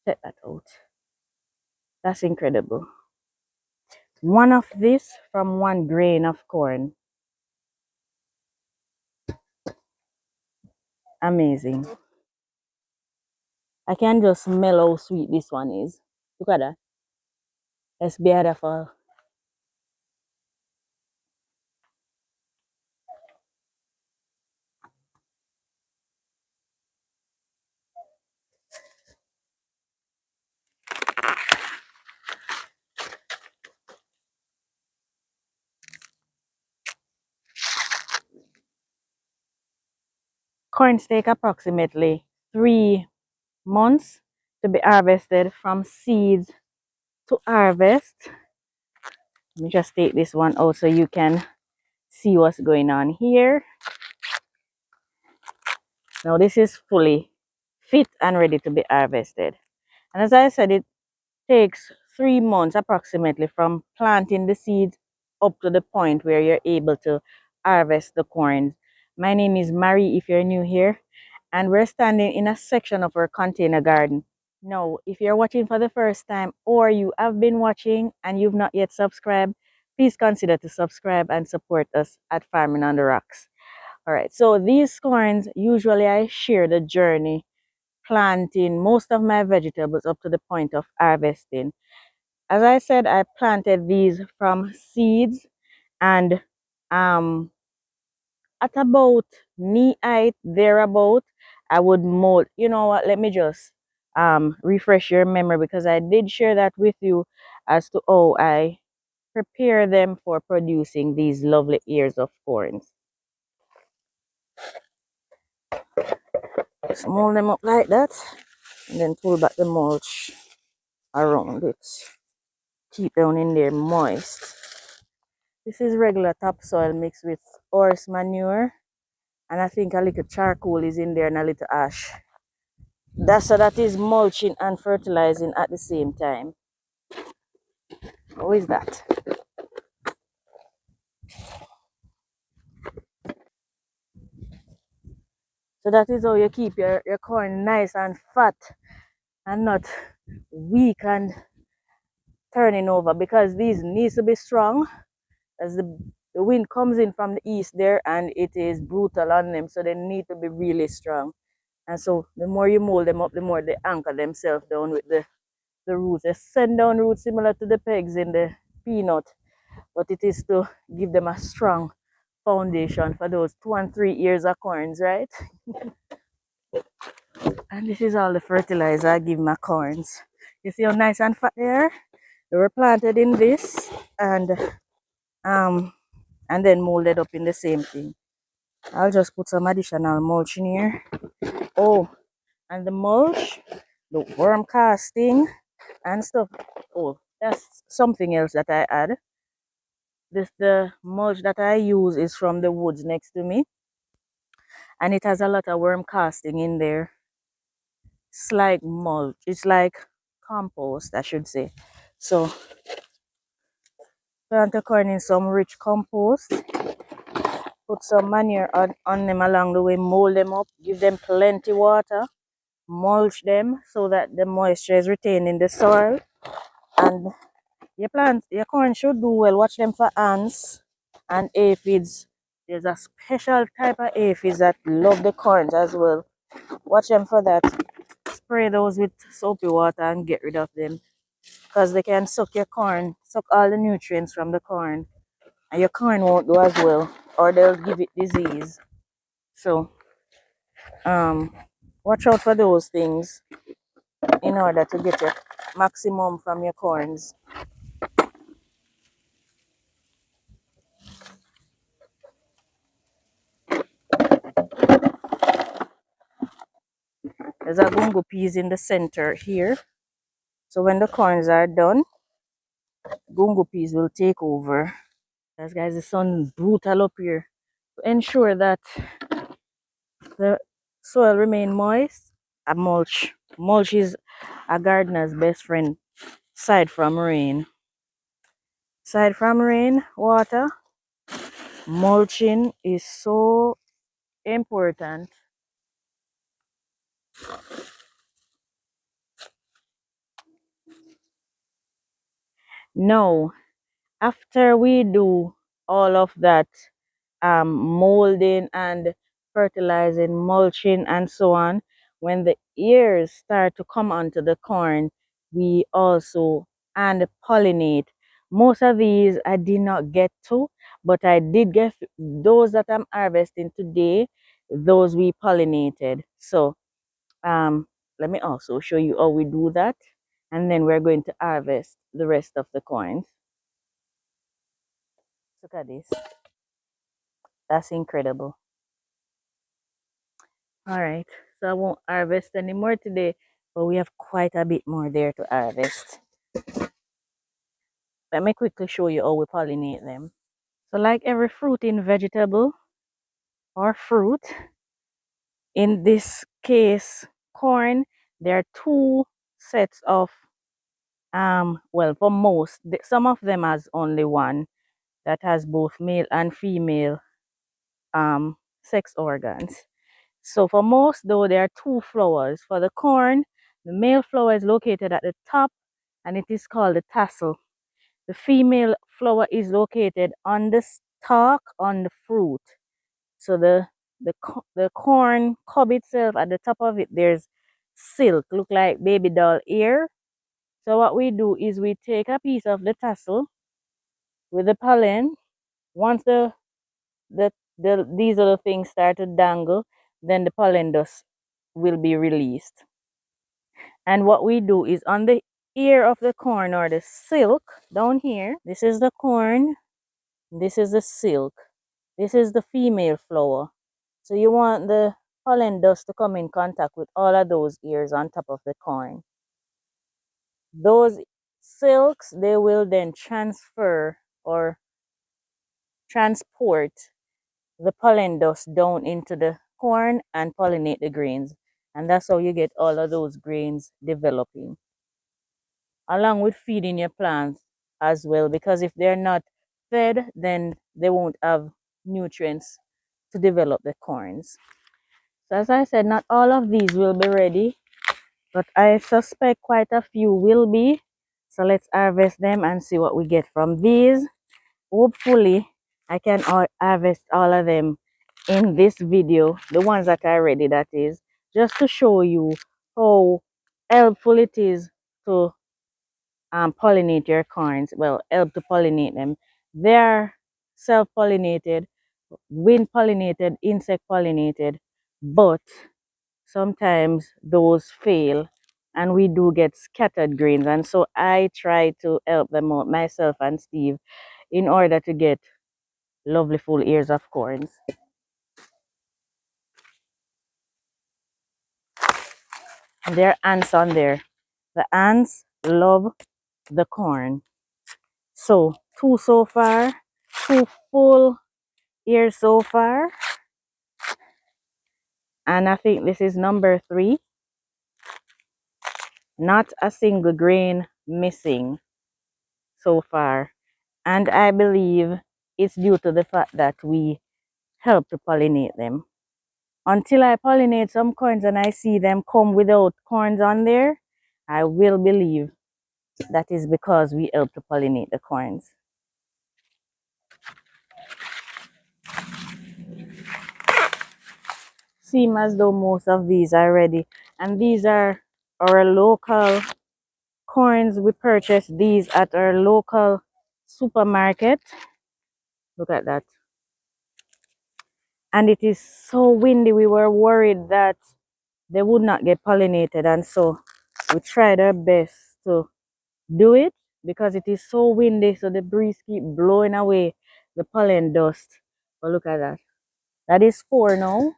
Check that out. That's incredible. One of this from one grain of corn. Amazing. I can just smell how sweet this one is. Look at that. It's beautiful. Corns take approximately 3 months to be harvested from seeds to harvest. Let me just take this one out so you can see what's going on here. Now this is fully fit and ready to be harvested. And as I said, it takes 3 months approximately from planting the seeds up to the point where you're able to harvest the corns. My name is Marie if you're new here, and we're standing in a section of our container garden. Now, if you're watching for the first time or you have been watching and you've not yet subscribed, please consider to subscribe and support us at Farming on the Rocks. All right, so these corns, usually I share the journey planting most of my vegetables up to the point of harvesting. As I said, I planted these from seeds, and at about knee height, thereabout, I would mold. You know what? Let me just refresh your memory, because I did share that with you as to how I prepare them for producing these lovely ears of corns. Just mold them up like that, and then pull back the mulch around it. Keep down in there moist. This is regular topsoil mixed with horse manure, and I think a little charcoal is in there and a little ash. That is mulching and fertilizing at the same time. How is that? So that is how you keep your corn nice and fat and not weak and turning over, because these needs to be strong as the wind comes in from the east there and it is brutal on them, so they need to be really strong. And so the more you mold them up, the more they anchor themselves down with the roots. They send down roots similar to the pegs in the peanut, but it is to give them a strong foundation for those 2 and 3 years of corns, right? And this is all the fertilizer I give my corns. You see how nice and fat they are? They were planted in this um and then molded up in the same thing. I'll just put some additional mulch in here. Oh, and the mulch, the worm casting and stuff. Oh, that's something else that I add. The mulch that I use is from the woods next to me, and it has a lot of worm casting in there. It's like mulch. It's like compost, I should say. So plant the corn in some rich compost. Put some manure on them along the way. Mold them up. Give them plenty water. Mulch them so that the moisture is retained in the soil. And your corn should do well. Watch them for ants and aphids. There's a special type of aphids that love the corns as well. Watch them for that. Spray those with soapy water and get rid of them, because they can suck your corn, suck all the nutrients from the corn, and your corn won't do as well, or they'll give it disease. So watch out for those things in order to get your maximum from your corns. There's a gungo peas in the center here. So when the corns are done, gungo peas will take over. As guys, the sun is brutal up here. To ensure that the soil remain moist, a mulch. Mulch is a gardener's best friend, aside from rain. Aside from rain, water, mulching is so important. No, after we do all of that molding and fertilizing, mulching, and so on, when the ears start to come onto the corn, we also and pollinate. Most of these I did not get to, but I did get those that I'm harvesting today. Those we pollinated. So um, let me also show you how we do that, and then we're going to harvest the rest of the corns. Look at this. That's incredible. All right, so I won't harvest anymore today, but we have quite a bit more there to harvest. Let me quickly show you how we pollinate them. So like every fruiting vegetable or fruit, in this case, corn, there are two sets of, well, for most, some of them has only one that has both male and female sex organs. So for most, though, there are two flowers. For the corn, the male flower is located at the top and it is called the tassel. The female flower is located on the stalk on the fruit. So the corn cob itself, at the top of it, there's silk, look like baby doll ear. So what we do is we take a piece of the tassel with the pollen. Once these little things start to dangle, then the pollen dust will be released. And what we do is on the ear of the corn or the silk down here, this is the corn, this is the silk, this is the female flower. So you want the pollen dust to come in contact with all of those ears on top of the corn. Those silks, they will then transfer or transport the pollen dust down into the corn and pollinate the grains. And that's how you get all of those grains developing, along with feeding your plants as well, because if they're not fed, then they won't have nutrients to develop the corns. So as I said, not all of these will be ready, but I suspect quite a few will be. So let's harvest them and see what we get from these. Hopefully I can harvest all of them in this video, the ones that are ready, that is, just to show you how helpful it is to pollinate your corns. Well, help to pollinate them. They're self-pollinated, wind pollinated, insect pollinated, but sometimes those fail and we do get scattered grains, and so I try to help them out, myself and Steve, in order to get lovely full ears of corns. And there are ants on there. The ants love the corn. So two so far, two full ears so far, and I think this is number 3. Not a single grain missing so far, and I believe it's due to the fact that we help to pollinate them. Until I pollinate some corns and I see them come without corns on there, I will believe that is because we help to pollinate the corns. Seem as though most of these are ready, and these are our local corns. We purchased these at our local supermarket. Look at that. And it is so windy, we were worried that they would not get pollinated, and so we tried our best to do it because it is so windy, so the breeze keep blowing away the pollen dust. But look at that. That is 4 now,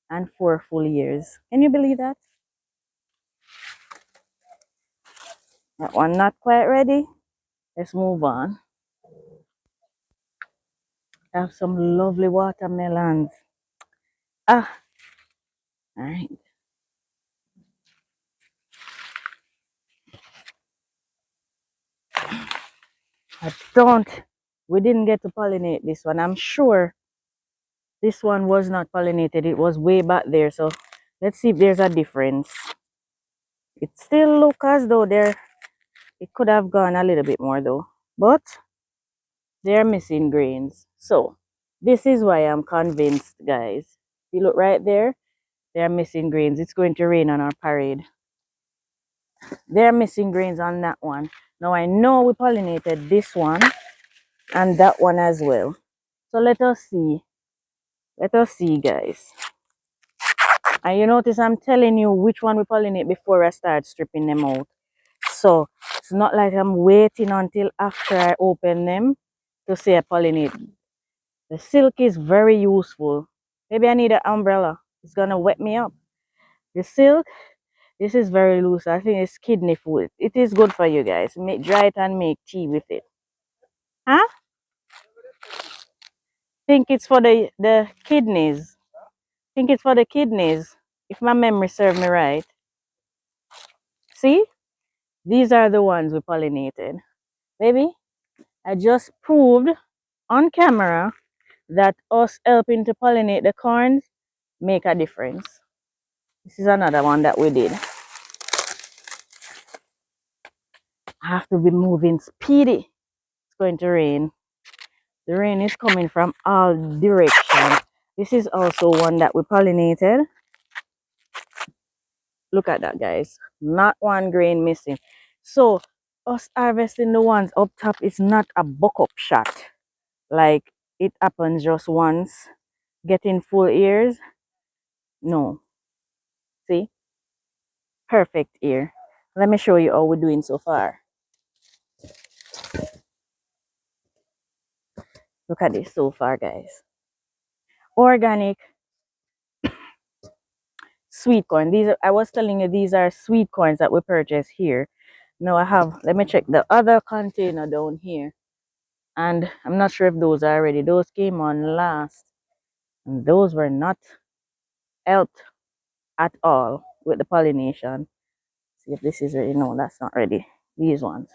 and 4 full years. Can you believe that? That one not quite ready. Let's move on. I have some lovely watermelons. Ah, all right. I don't. We didn't get to pollinate this one. I'm sure this one was not pollinated. It was way back there. So let's see if there's a difference. It still looks as though they're It could have gone a little bit more though, but they're missing grains. So this is why I'm convinced, guys. You look right there, they're missing grains. It's going to rain on our parade. They're missing grains on that one. Now I know we pollinated this one and that one as well. So let us see. Let us see, guys. And you notice I'm telling you which one we pollinate before I start stripping them out. So it's not like I'm waiting until after I open them to say I pollinate. The silk is very useful. Maybe I need an umbrella. It's gonna wet me up. The silk, this is very loose. I think it's kidney food. It is good for you guys. Make dry it and make tea with it. Huh? Think it's for the kidneys. Think it's for the kidneys. If my memory serves me right. See? These are the ones we pollinated. Baby, I just proved on camera that us helping to pollinate the corns make a difference. This is another one that we did. I have to be moving speedy. It's going to rain. The rain is coming from all directions. This is also one that we pollinated. Look at that, guys. Not one grain missing. So us harvesting the ones up top is not a buck up shot. Like it happens just once. Getting full ears. No. See? Perfect ear. Let me show you how we're doing so far. Look at this so far, guys. Organic sweet corn. These are, I was telling you, these are sweet corns that we purchased here. Now I have, let me check the other container down here. And I'm not sure if those are ready. Those came on last. And those were not helped at all with the pollination. See if this is ready. No, that's not ready. These ones.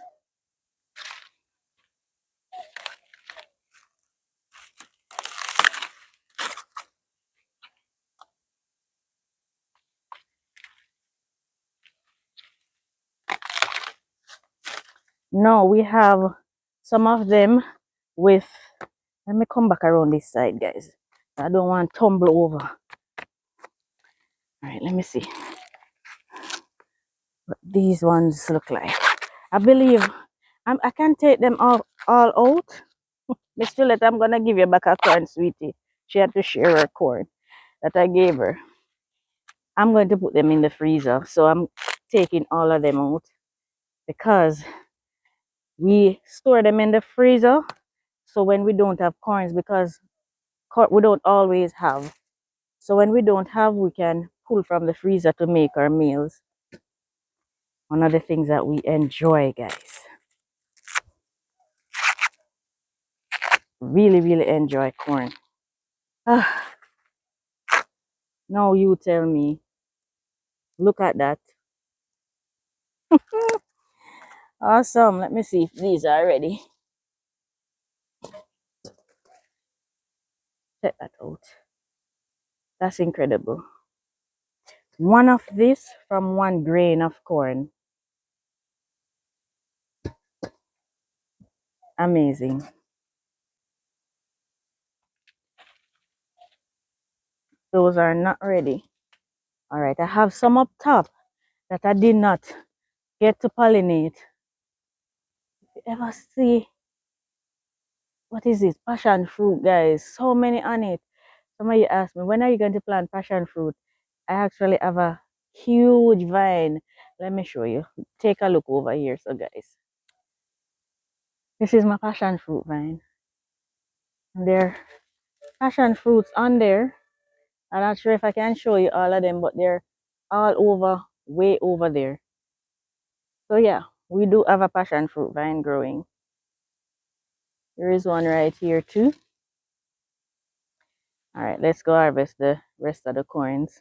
No, we have some of them with, let me come back around this side, guys. I don't want to tumble over. All right, let me see what these ones look like. I believe I can take them all out. Miss Juliet, I'm gonna give you back a corn, sweetie. She had to share her corn that I gave her. I'm going to put them in the freezer. So I'm taking all of them out because we store them in the freezer. So when we don't have corns, because we don't always have. So when we don't have, we can pull from the freezer to make our meals. One of the things that we enjoy, guys. Really, really enjoy corn. Ah, now you tell me. Look at that. Awesome. Let me see if these are ready. Check that out. That's incredible. One of this from one grain of corn. Amazing. Those are not ready. All right, I have some up top that I did not get to pollinate. If you ever see, what is it? Passion fruit, guys. So many on it. Some of you ask me, when are you going to plant passion fruit? I actually have a huge vine. Let me show you. Take a look over here, so guys. This is my passion fruit vine. And there are passion fruits on there. I'm not sure if I can show you all of them, but they're all over, way over there. So yeah, we do have a passion fruit vine growing. There is one right here too. All right, let's go harvest the rest of the corns.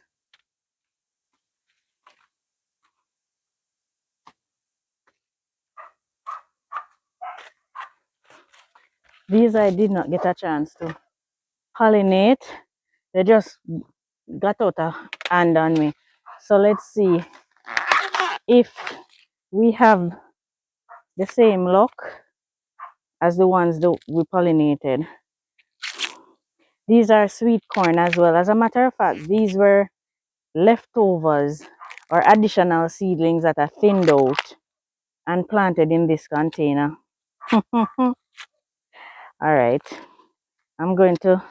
These I did not get a chance to pollinate. They just got out of hand on me. So let's see if we have the same luck as the ones that we pollinated. These are sweet corn as well. As a matter of fact, these were leftovers or additional seedlings that are thinned out and planted in this container. All right. I'm going to,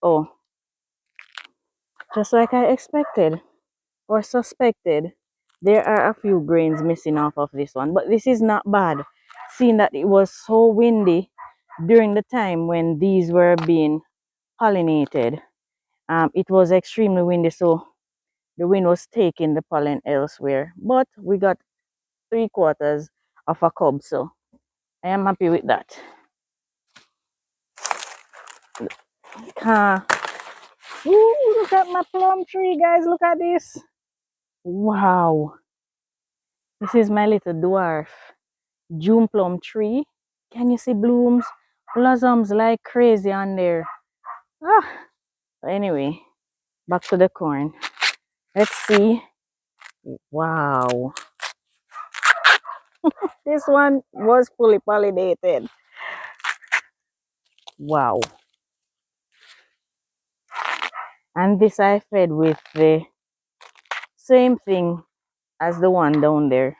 oh, just like I expected or suspected, there are a few grains missing off of this one, but this is not bad, seeing that it was so windy during the time when these were being pollinated. It was extremely windy, so the wind was taking the pollen elsewhere, but we got 3/4 of a cob, so I am happy with that. Uh, Ooh, look at my plum tree, guys. Look at this. Wow. This is my little dwarf June plum tree. Can you see blooms? Blossoms like crazy on there. Ah. Anyway, back to the corn. Let's see. Wow. This one was fully pollinated. Wow. And this I fed with the same thing as the one down there.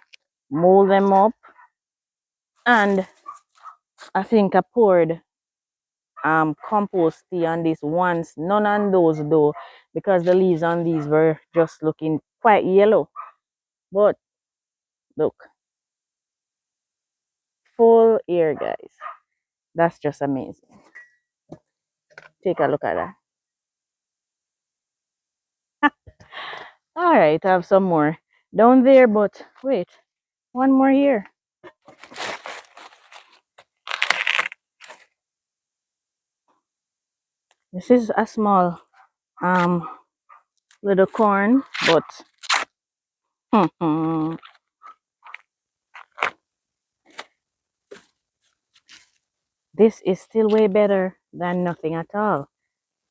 Mold them up, and I think I poured compost tea on this once. None on those though, because the leaves on these were just looking quite yellow. But look, full ear, guys. That's just amazing. Take a look at that. All right, I have some more down there, but wait, one more here. This is a small um little corn, but this is still way better than nothing at all.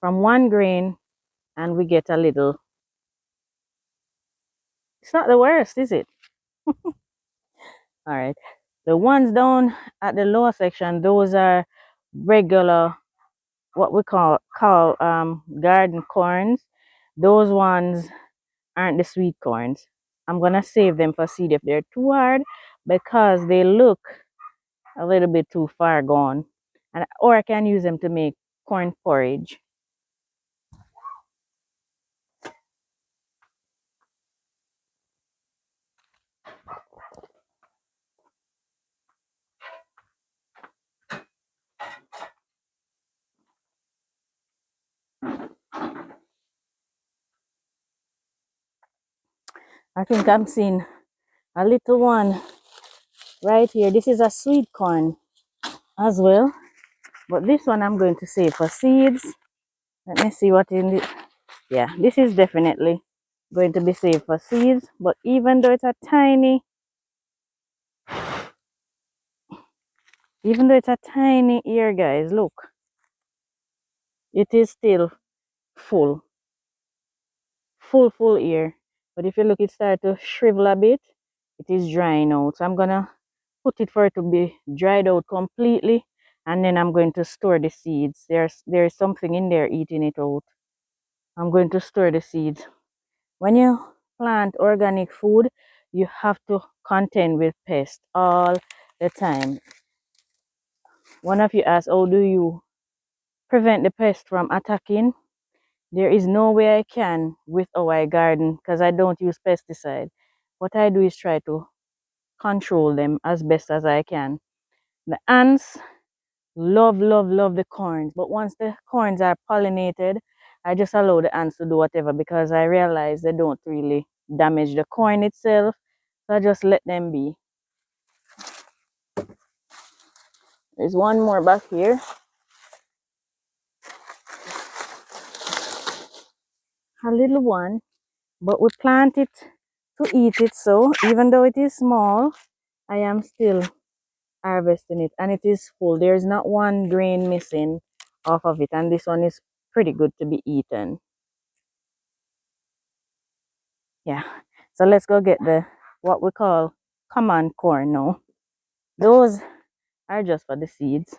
From one grain, and we get a little. It's not the worst, is it? All right. The ones down at the lower section, those are regular, what we call garden corns. Those ones aren't the sweet corns. I'm gonna save them for seed if they're too hard, because they look a little bit too far gone. And or I can use them to make corn porridge. I think I'm seeing a little one right here. This is a sweet corn as well, but this one I'm going to save for seeds. Let me see what in the, yeah, this is definitely going to be saved for seeds. But even though it's a tiny, even though it's a tiny ear, guys, look, it is still full, full ear. But if you look, it started to shrivel a bit. It is drying out, so I'm gonna put it for it to be dried out completely, and then I'm going to store the seeds. There's something in there eating it out. I'm going to store the seeds. When you plant organic food, you have to contend with pests all the time. One of you asked, how do you prevent the pest from attacking? There is no way I can with our garden, because I don't use pesticide. What I do is try to control them as best as I can. The ants love the corns, but once the corns are pollinated, I just allow the ants to do whatever, because I realize they don't really damage the corn itself, so I just let them be. There's one more back here, a little one, but we plant it to eat it, so even though it is small, I am still harvesting it, and it is full. There's not one grain missing off of it, and this one is pretty good to be eaten. Yeah, so let's go get the what we call common corn now. Those are just for the seeds.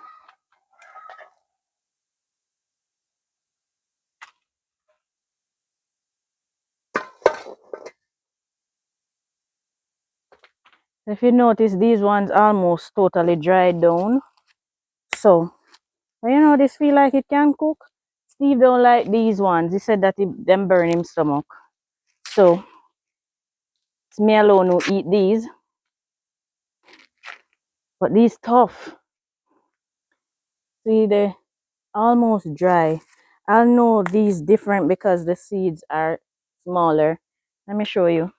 If you notice, these ones almost totally dried down. So, but you know, this feel like it can cook. Steve don't like these ones. He said that them burn him stomach. So, it's me alone who eat these. But these tough. See, they almost dry. I'll know these different because the seeds are smaller. Let me show you.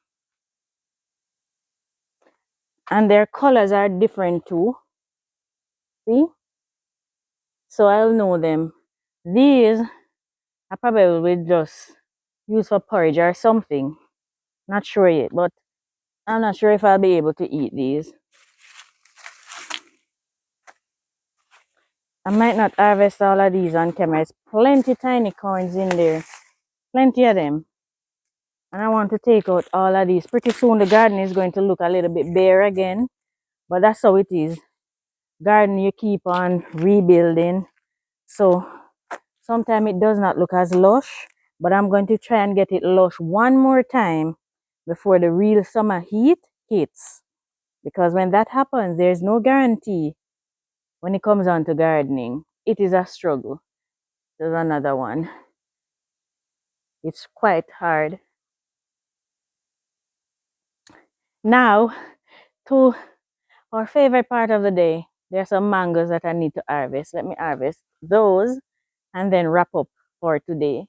And their colors are different too. See? So I'll know them. These I probably will just use for porridge or something. Not sure yet, but I'm not sure if I'll be able to eat these. I might not harvest all of these on camera. There's plenty tiny corns in there. Plenty of them. And I want to take out all of these. Pretty soon the garden is going to look a little bit bare again. But that's how it is. Garden, you keep on rebuilding. So sometimes it does not look as lush. But I'm going to try and get it lush one more time before the real summer heat hits. Because when that happens, there's no guarantee when it comes on to gardening. It is a struggle. There's another one. It's quite hard. Now, to our favorite part of the day. There are some mangoes that I need to harvest. Let me harvest those and then wrap up for today.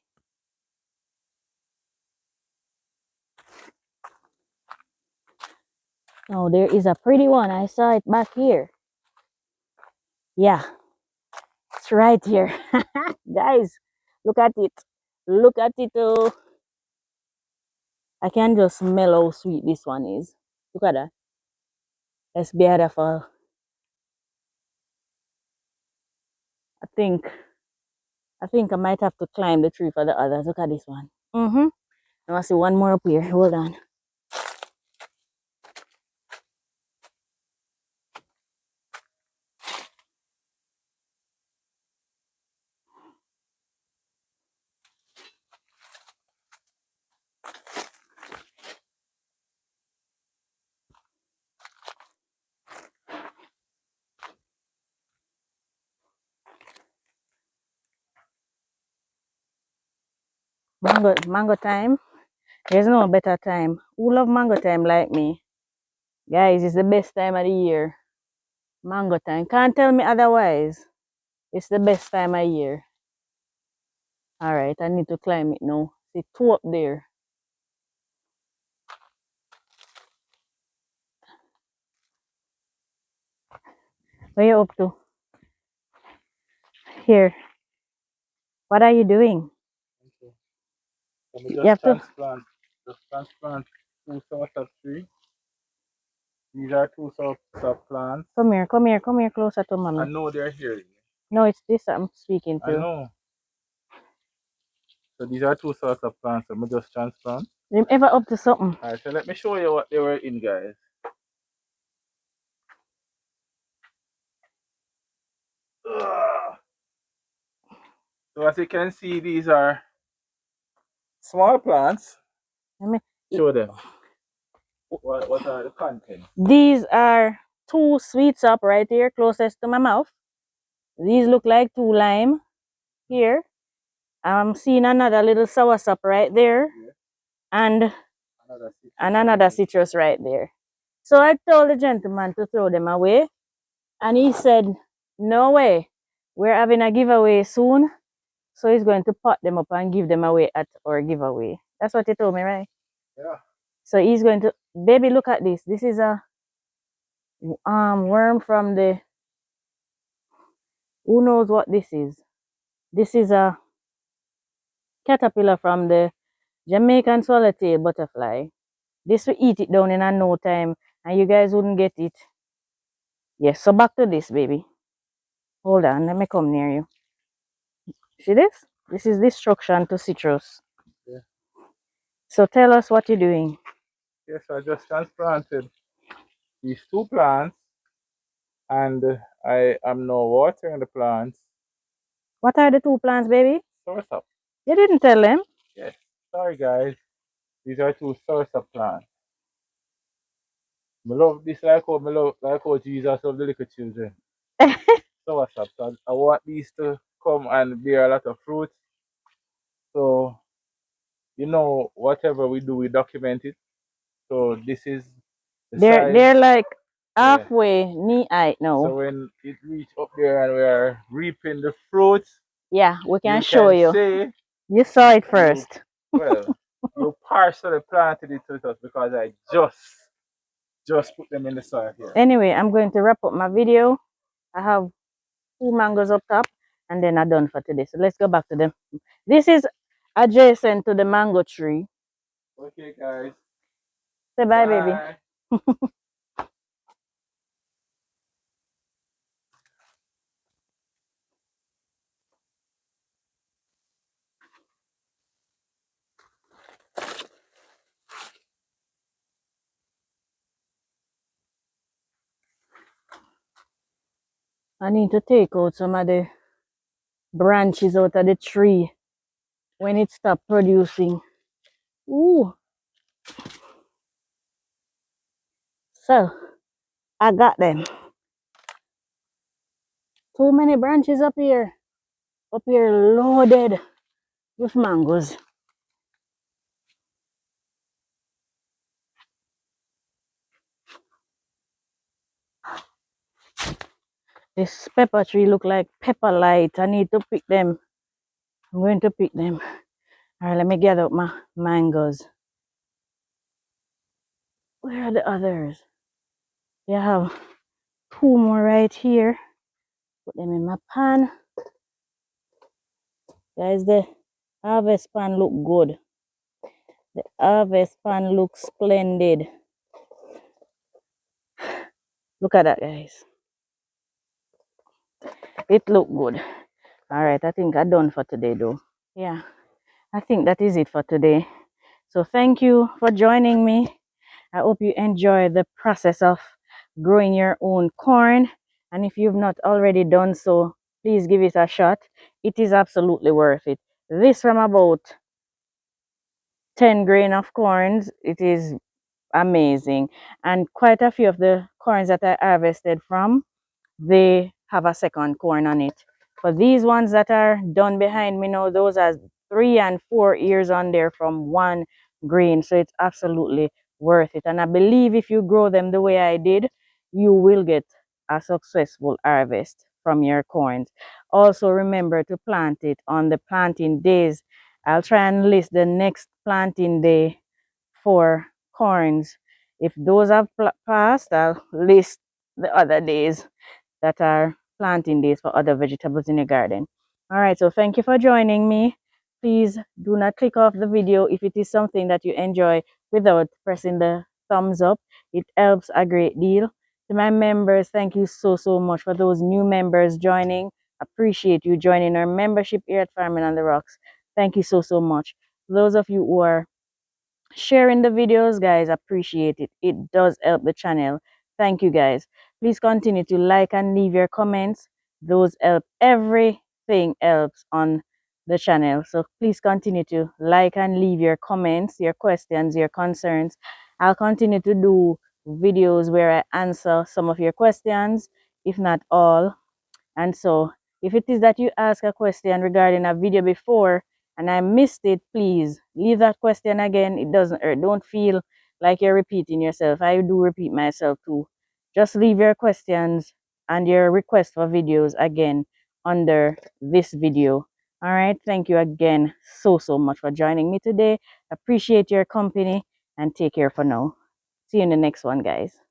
Oh, there is a pretty one. I saw it back here. Yeah, it's right here. Guys, look at it. Look at it. Oh, I can just smell how sweet this one is. Look at that. It's beautiful. I think I might have to climb the tree for the others. Look at this one. I see one more up here. Hold on. Mango time. There's no better time. Who love mango time like me? Guys, it's the best time of the year. Mango time. Can't tell me otherwise. It's the best time of year. Alright, I need to climb it now. See two up there. Where you up to? Here. What are you doing? Okay. Let me You have to just transplant two sorts of tree. These are two sorts of plants. come here closer to I mommy. know they're here. No, it's this I'm speaking I to. know. So these are two sorts of plants. Let me just transplant. You ever up to something? Alright, so let me show you what they were in, guys. Ugh. So as you can see, these are small plants. Let me Show them. What are the contents? These are two sweets up right here closest to my mouth. These look like two lime here. I'm seeing another little soursop right there. Yeah. And Another another citrus right there. So I told the gentleman to throw them away. And he said, no way. We're having a giveaway soon. So he's going to pot them up and give them away at our giveaway. That's what he told me, right? Yeah. So he's going to, baby, look at this. This is a worm from the, who knows what this is? This is a caterpillar from the Jamaican swallowtail butterfly. This will eat it down in a no time, and you guys wouldn't get it. Yes, so back to this, baby. Hold on, let me come near you. See this? This is destruction to citrus. Yeah. So tell us what you're doing. Yes, I just transplanted these two plants, and I am now watering the plants. What are the two plants, baby? Source up. You didn't tell them. Yes. Sorry, guys. These are two source up plants. I love this like how Jesus loved the little children. So what's up? So I want these to come and bear a lot of fruit. So whatever we do, we document it. So this is the size. They're like Yeah. halfway knee height now. So when it reach up there and we are reaping the fruits, Yeah, we can you show can you. say You saw it you first. well, you partially planted it with us because I just put them in the soil here. Anyway, I'm going to wrap up my video. I have two mangoes up top and then I'm done for today. So let's go back to them. This is adjacent to the mango tree. Okay, guys. Say bye, baby. Bye. I need to take out some of the branches out of the tree when it stopped producing. Ooh. So I got them. Too many branches up here. Up here loaded with mangoes. This pepper tree look like pepper light. I need to pick them. I'm going to pick them. All right, let me get out my mangoes. Where are the others? You have two more right here. Put them in my pan. Guys, the harvest pan look good. The harvest pan looks splendid. Look at that, guys. It look good. All right, I think I'm done for today, though. Yeah, I think that is it for today. So thank you for joining me. I hope you enjoy the process of growing your own corn. And if you've not already done so, please give it a shot. It is absolutely worth it. This from about 10 grain of corns, it is amazing. And quite a few of the corns that I harvested from, they have a second corn on it. But these ones that are done behind me now, those are 3 and 4 ears on there from one grain. So it's absolutely worth it. And I believe if you grow them the way I did, you will get a successful harvest from your corns. Also remember to plant it on the planting days. I'll try and list the next planting day for corns. If those have passed, I'll list the other days that are planting days for other vegetables in your garden. All right, so thank you for joining me. Please do not click off the video if it is something that you enjoy without pressing the thumbs up. It helps a great deal. To my members, thank you so much. For those new members joining, appreciate you joining our membership here at Farming on the Rocks. Thank you so much. Those of you who are sharing the videos, guys, appreciate it. It does help the channel. Thank you, guys. Please continue to like and leave your comments. Those help. Everything helps on the channel, so please continue to like and leave your comments, your questions, your concerns. I'll continue to do videos where I answer some of your questions, if not all. And so if it is that you ask a question regarding a video before and I missed it, please leave that question again. It doesn't hurt. Don't feel like you're repeating yourself. I do repeat myself too. Just leave your questions and your request for videos again under this video. All right. Thank you again so much for joining me today. Appreciate your company and take care for now. See you in the next one, guys.